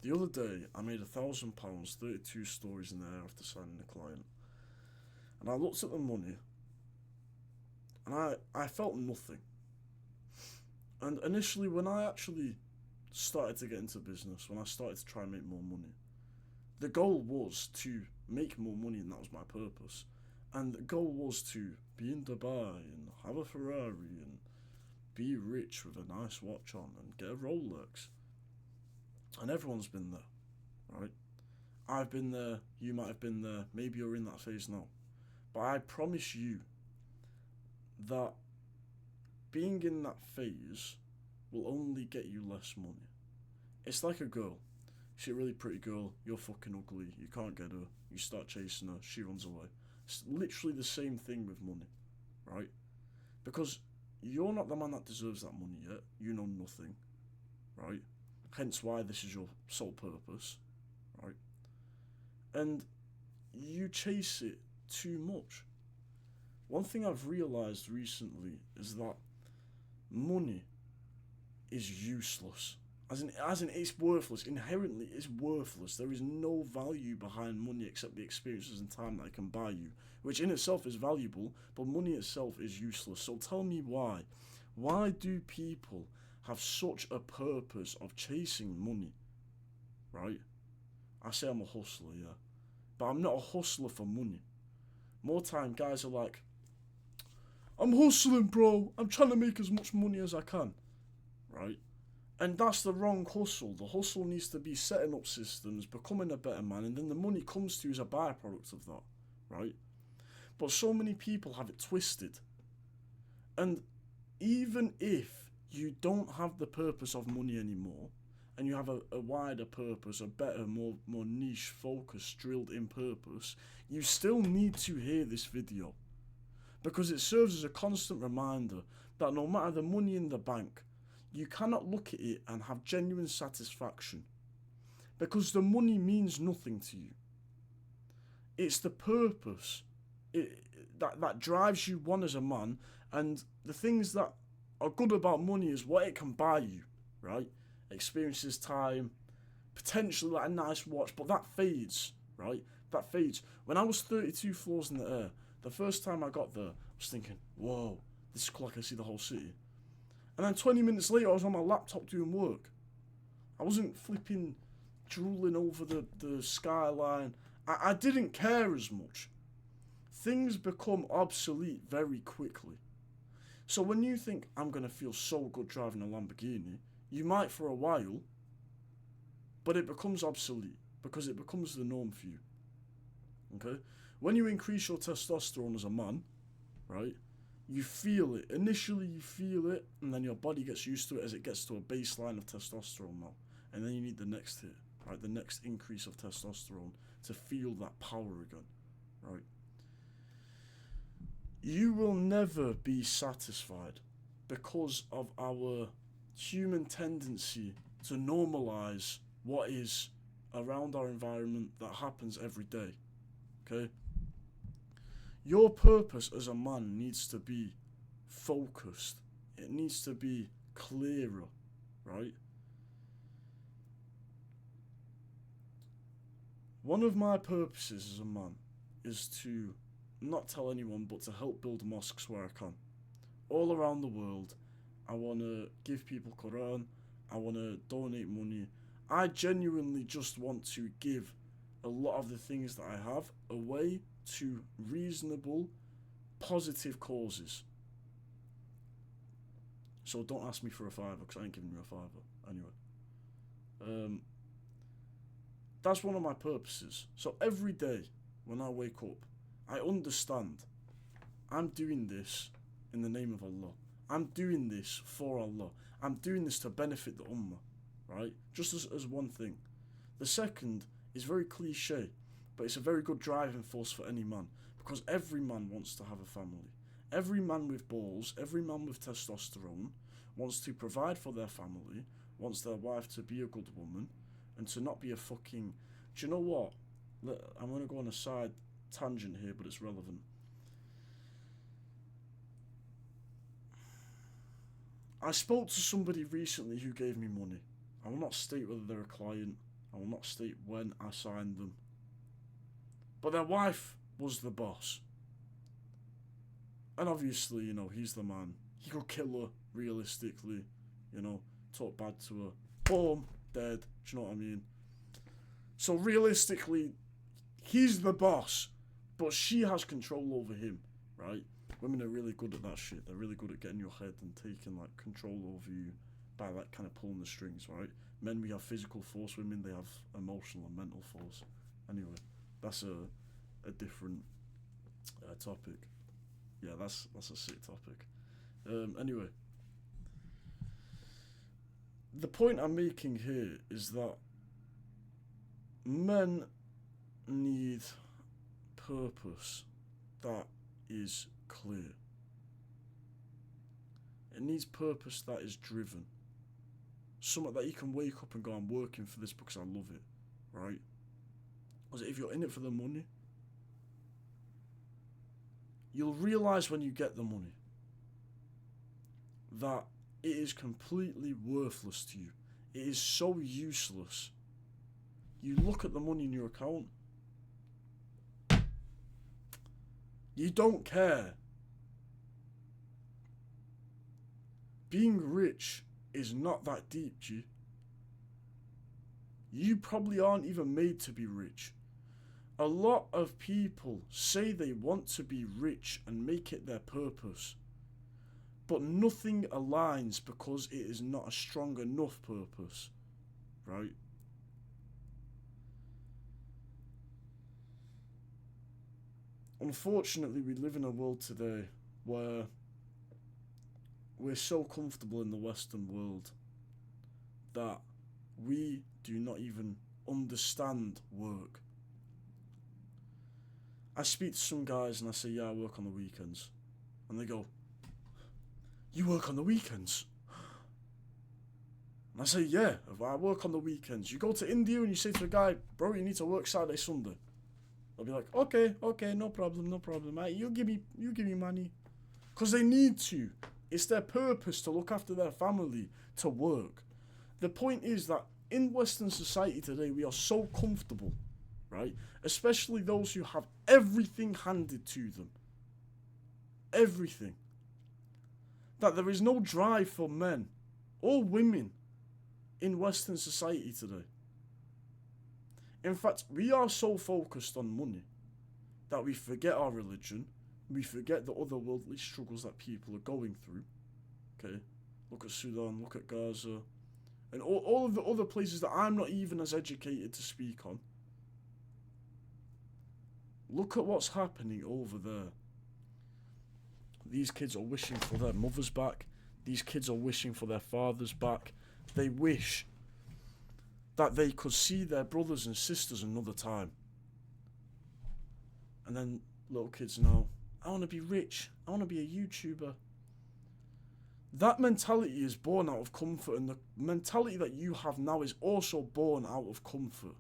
The other day, I made £1,000, 32 stories in the air after signing a client. And I looked at the money, and I felt nothing. And initially, when I actually started to get into business, when I started to try and make more money, the goal was to make more money, and that was my purpose. And the goal was to be in Dubai and have a Ferrari and be rich with a nice watch on and get a Rolex. And everyone's been there, right? I've been there, you might have been there, maybe you're in that phase now. But I promise you that being in that phase will only get you less money. It's like a girl. She's a really pretty girl, you're fucking ugly, you can't get her, you start chasing her, she runs away. It's literally the same thing with money, right? Because you're not the man that deserves that money yet, you know nothing, right? Hence why this is your sole purpose, right? And you chase it too much. One thing I've realised recently is that money is useless. As in, it's worthless. Inherently, it's worthless. There is no value behind money except the experiences and time that it can buy you, which in itself is valuable, but money itself is useless. So tell me why. Why do people have such a purpose of chasing money, right? I say I'm a hustler, yeah, but I'm not a hustler for money. More time, guys are like, I'm hustling, bro. I'm trying to make as much money as I can, right? And that's the wrong hustle. The hustle needs to be setting up systems, becoming a better man, and then the money comes to you as a byproduct of that, right? But so many people have it twisted. And even if you don't have the purpose of money anymore, and you have a wider purpose, a better, more niche focus, drilled in purpose, you still need to hear this video. Because it serves as a constant reminder that no matter the money in the bank, you cannot look at it and have genuine satisfaction. Because the money means nothing to you. It's the purpose that drives you on as a man, and the things that are good about money is what it can buy you, right? Experiences, time, potentially like a nice watch, but that fades, right? That fades. When I was 32 floors in the air, the first time I got there, I was thinking, whoa, this is cool, I can see the whole city. And then 20 minutes later, I was on my laptop doing work. I wasn't flipping, drooling over the skyline. I didn't care as much. Things become obsolete very quickly. So when you think, I'm going to feel so good driving a Lamborghini, you might for a while, but it becomes obsolete because it becomes the norm for you. Okay? When you increase your testosterone as a man, right, you feel it. Initially you feel it, and then your body gets used to it as it gets to a baseline of testosterone now. And then you need the next hit, right, the next increase of testosterone to feel that power again, right? You will never be satisfied because of our human tendency to normalize what is around our environment that happens every day, okay? Your purpose as a man needs to be focused. It needs to be clearer, right? One of my purposes as a man is to not tell anyone, but to help build mosques where I can. All around the world, I want to give people Quran, I want to donate money. I genuinely just want to give a lot of the things that I have away to reasonable, positive causes. So don't ask me for a fiver, because I ain't giving you a fiver. Anyway. That's one of my purposes. So every day when I wake up, I understand I'm doing this in the name of Allah. I'm doing this for Allah. I'm doing this to benefit the Ummah, right? Just as one thing. The second is very cliche, but it's a very good driving force for any man, because every man wants to have a family. Every man with balls, every man with testosterone wants to provide for their family, wants their wife to be a good woman, and to not be a fucking... Do you know what? I'm going to go on a side tangent here, but it's relevant. I spoke to somebody recently who gave me money. I will not state whether they're a client. I will not state when I signed them. But their wife was the boss. And obviously, he's the man. He could kill her, realistically. Talk bad to her. Boom, dead. Do you know what I mean? So realistically, he's the boss. But she has control over him, right? Women are really good at that shit. They're really good at getting your head and taking, control over you by, kind of pulling the strings, right? Men, we have physical force. Women, they have emotional and mental force. Anyway, that's a different topic. Yeah, that's a sick topic. Anyway, the point I'm making here is that men need purpose that is clear. It needs purpose that is driven. Something that you can wake up and go, I'm working for this because I love it, right? Because if you're in it for the money, you'll realise when you get the money that it is completely worthless to you. It is so useless. You look at the money in your account, you don't care. Being rich is not that deep, G. You probably aren't even made to be rich. A lot of people say they want to be rich and make it their purpose, but nothing aligns because it is not a strong enough purpose, right? Unfortunately, we live in a world today where we're so comfortable in the Western world that we do not even understand work. I speak to some guys and I say, yeah, I work on the weekends. And they go, you work on the weekends? And I say, yeah, I work on the weekends. You go to India and you say to a guy, bro, you need to work Saturday, Sunday. They'll be like, okay, no problem, mate. You give me money. Because they need to. It's their purpose to look after their family, to work. The point is that in Western society today, we are so comfortable, right? Especially those who have everything handed to them. Everything. That there is no drive for men or women in Western society today. In fact, we are so focused on money that we forget our religion, we forget the otherworldly struggles that people are going through. Okay? Look at Sudan, look at Gaza, and all of the other places that I'm not even as educated to speak on. Look at what's happening over there. These kids are wishing for their mothers back. These kids are wishing for their fathers back. They wish that they could see their brothers and sisters another time. And then little kids know, I want to be rich. I want to be a YouTuber. That mentality is born out of comfort, and the mentality that you have now is also born out of comfort.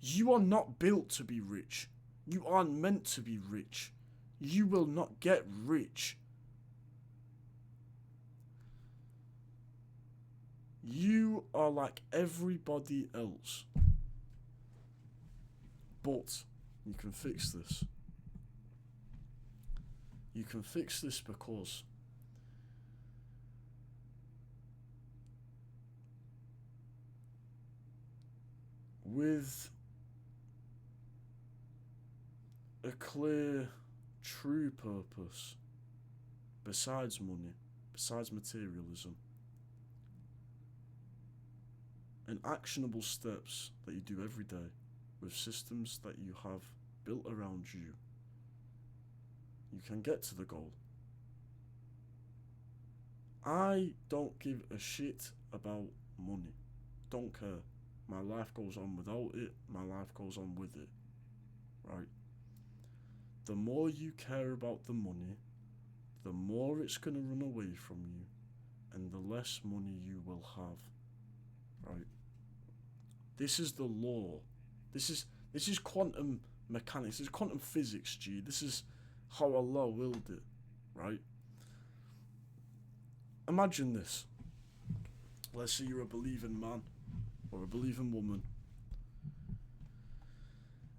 You are not built to be rich. You aren't meant to be rich. You will not get rich. You are like everybody else. But you can fix this. You can fix this because with a clear, true purpose, besides money, besides materialism, and actionable steps that you do every day with systems that you have built around you, you can get to the goal. I don't give a shit about money. Don't care. My life goes on without it. My life goes on with it. Right? The more you care about the money, the more it's going to run away from you, and the less money you will have. Right? This is the law. This is quantum mechanics. This is quantum physics, G. This is how Allah willed it. Right? Imagine this. Let's say you're a believing man or a believing woman,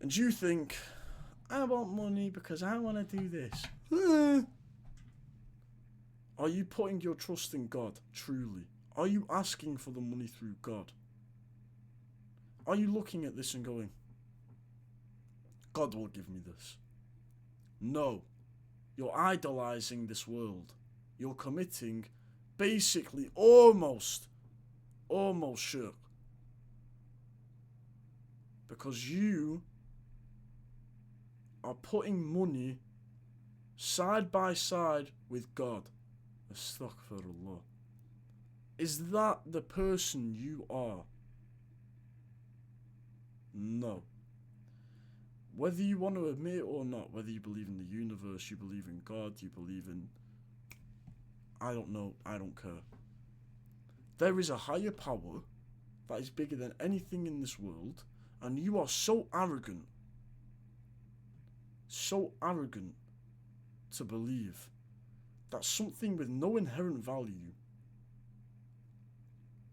And you think, I want money because I want to do this. Are you putting your trust in God, truly? Are you asking for the money through God? Are you looking at this and going, God will give me this? No. You're idolizing this world. You're committing basically almost shirk. Because you are putting money side by side with God. Astaghfirullah. Is that the person you are? No. Whether you want to admit it or not, whether you believe in the universe, you believe in God, you believe in... I don't know, I don't care. There is a higher power that is bigger than anything in this world, and you are so arrogant to believe that something with no inherent value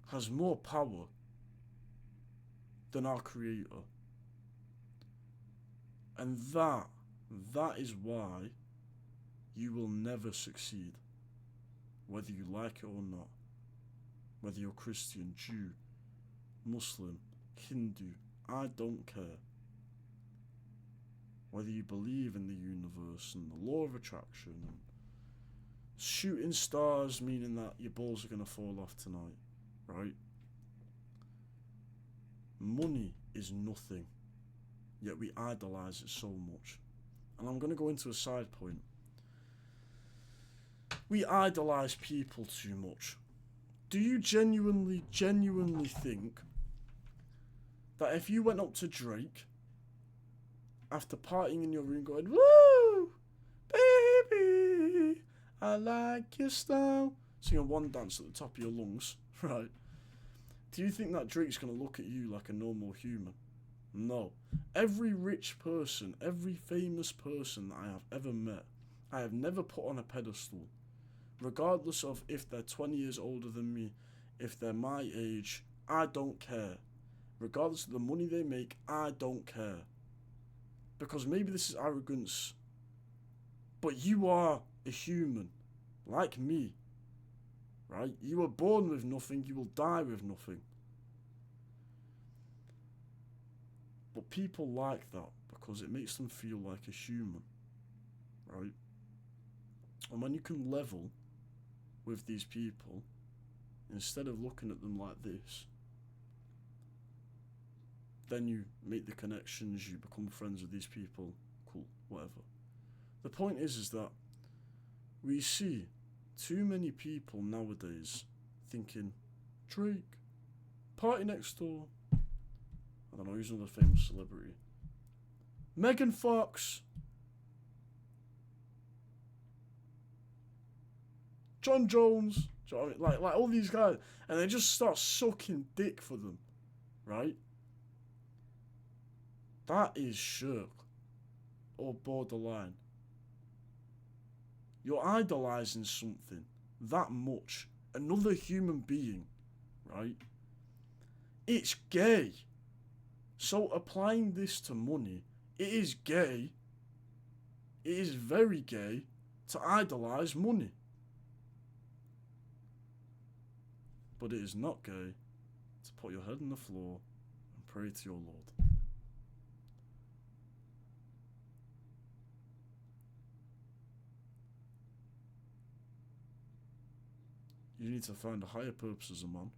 has more power than our Creator. And that is why you will never succeed, whether you like it or not. Whether you're Christian, Jew, Muslim, Hindu, I don't care. Whether you believe in the universe and the law of attraction and shooting stars, meaning that your balls are going to fall off tonight, right? Money is nothing, yet we idolize it so much. And I'm going to go into a side point. We idolize people too much. Do you genuinely think that if you went up to Drake after partying in your room going, woo, baby, I like your style, singing one dance at the top of your lungs, right? Do you think that Drake's going to look at you like a normal human? No. Every rich person, every famous person that I have ever met, I have never put on a pedestal. Regardless of if they're 20 years older than me, if they're my age, I don't care. Regardless of the money they make, I don't care. Because maybe this is arrogance, but you are a human, like me, right? You were born with nothing, you will die with nothing. But people like that because it makes them feel like a human, right? And when you can level with these people, instead of looking at them like this, then you make the connections, you become friends with these people, cool, whatever. The point is that we see too many people nowadays thinking, Drake, Party Next Door, I don't know, who's another famous celebrity, Megan Fox, John Jones, do you know what I mean? Like all these guys, and they just start sucking dick for them, right? That is shirk, or borderline. You're idolizing something that much, another human being, right? It's gay. So applying this to money, it is gay. It is very gay to idolize money. But it is not gay to put your head on the floor and pray to your Lord. You need to find a higher purpose as a man.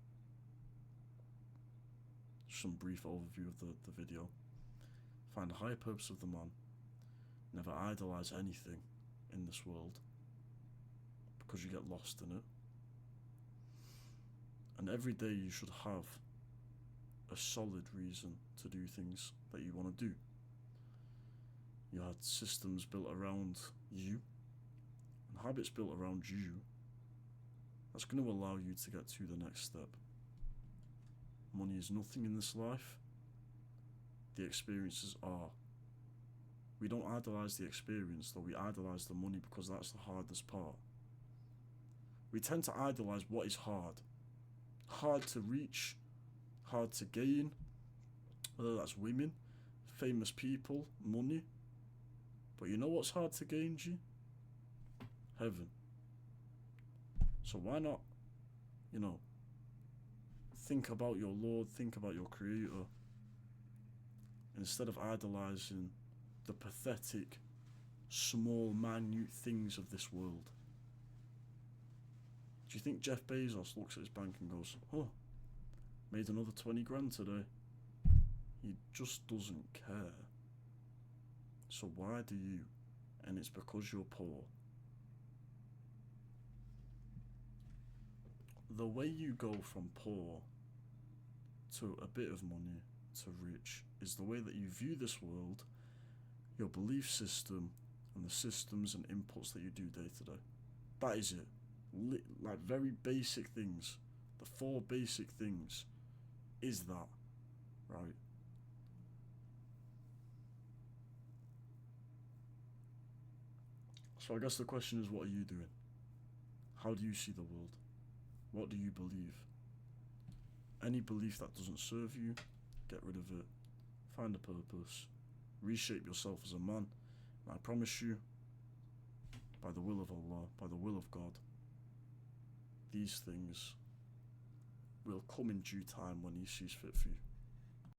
Some brief overview of the video. Find a higher purpose of the man. Never idolize anything in this world, because you get lost in it. And every day you should have a solid reason to do things that you want to do. You had systems built around you and habits built around you. That's going to allow you to get to the next step. Money is nothing in this life. The experiences are. We don't idolize the experience, though. We idolize the money because that's the hardest part. We tend to idolize what is hard. Hard to reach, hard to gain, whether that's women, famous people, money. But you know what's hard to gain, G? Heaven. So why not, you know, think about your Lord, think about your Creator, instead of idolizing the pathetic, small, minute things of this world. Do you think Jeff Bezos looks at his bank and goes, oh, made another 20 grand today? He just doesn't care. So why do you? And it's because you're poor. The way you go from poor to a bit of money to rich is the way that you view this world, your belief system, and the systems and inputs that you do day to day. That is it. Like very basic things. The 4 basic things is that, right? So I guess the question is, what are you doing? How do you see the world? What do you believe? Any belief that doesn't serve you, get rid of it. Find a purpose. Reshape yourself as a man. And I promise you, by the will of Allah, by the will of God, these things will come in due time when He sees fit for you.